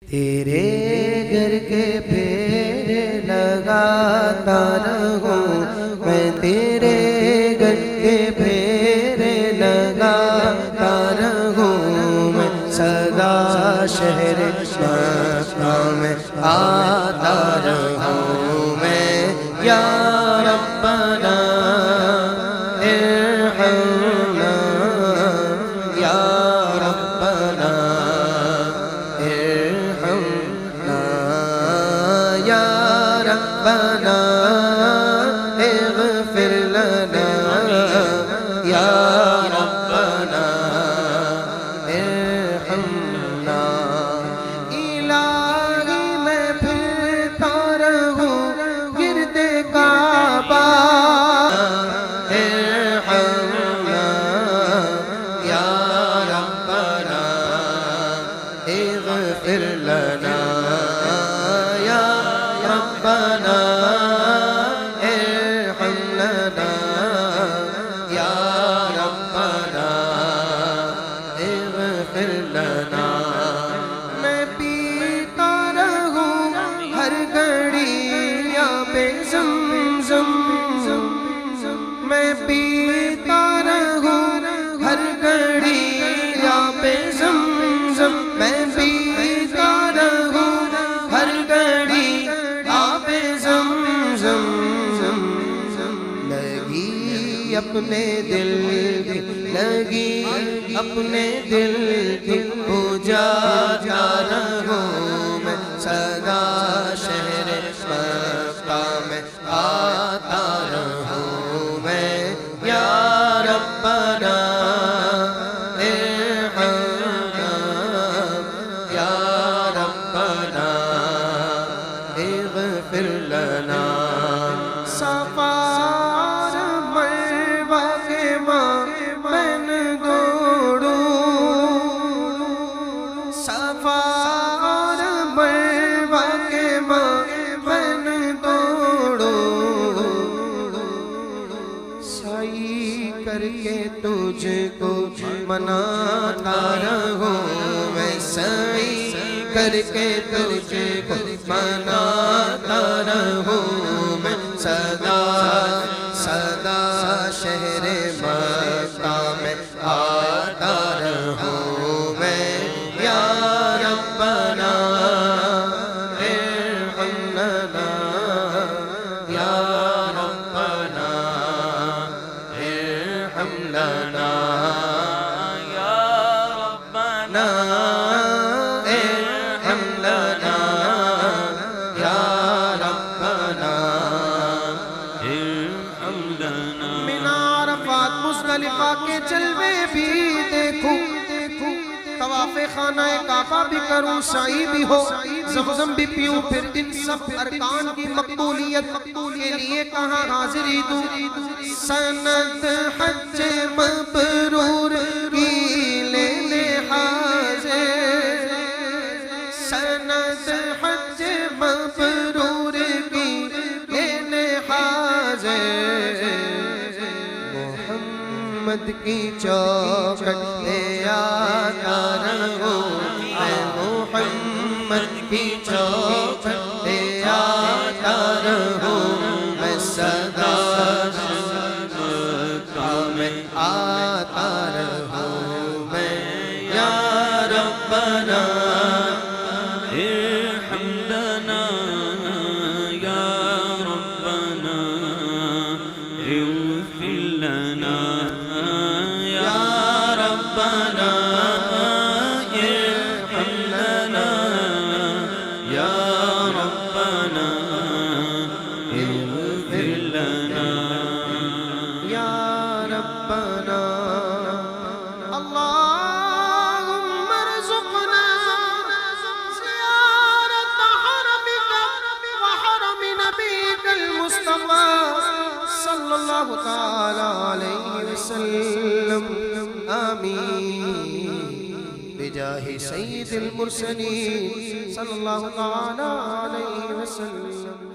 تیرے گھر کے پھیرے لگاتا رہوں میں، تیرے گھر کے پھیرے لگاتا رہوں میں، سدا شہر مکہ میں آتا رہوں میں، یا ربنا ارحمنا یا ربنا یا ربنا اغفر لنا یا ربنا ارحمنا۔ الہی میں پھرتا رہوں گرد کعبہ، ارحمنا یا ربنا اغفر لنا ربنا ارحم لنا یا ربنا اغفر لنا۔ میں پیتا رہوں ہر گھڑی آب زمزم، میں پیتا رہوں ہر گھڑی آب زمزم، میں پیتا رہوں ہر گھڑی لگی اپنے دل کی، لگی اپنے دل کی، پجاتا رہوں میں، سدا شہر مکہ میں آتا رہوں میں، یا ربنا ارحمنا یا ربنا اغفر لنا۔ صفا مروہ کے مابین دوڑوں، صفا اور مروہ کے مابین دوڑوں، سعی کر کے تجھ کو مناتا رہوں میں، سعی کر کے تجھ کو مناتا رہوں میں، سدا سدا شہر مکہ میں آتا رہوں میں، یا ربنا ارحم لنا یا ربنا ارحم لنا یا ربنا ارحم لنا یا ربنا ارحم لنا۔ من عرفات مزدلفہ کے جلوے بھی دیکھوں، طواف خانہ کعبہ بھی کروں، سعی بھی ہو، زمزم بھی پیوں، پھر ان سب ارکان کی مقبولیت کے لیے کہاں حاضری دوں۔ سند حج مبرور کی لینے حاضر، سند حج مبرور کی لینے حاضر، محمد کی چوکھٹ لے آتا رہوں میں، محمد کی چوکھٹ لے آتا رہوں میں، سدا مکہ میں آتا رہوں میں، یا ربنا ارحم لنا یا ربنا اغفر لنا یا ربنا ارحم لنا یا ربنا اغفر لنا یا ربنا۔ اللہم ارزقنا زیارت حرمک وحرم نبیک المصطفیٰ صلی اللہ تعالی علیہ وسلم، آمین بجاہ سید المرسلین صلی اللہ تعالی علیہ وسلم۔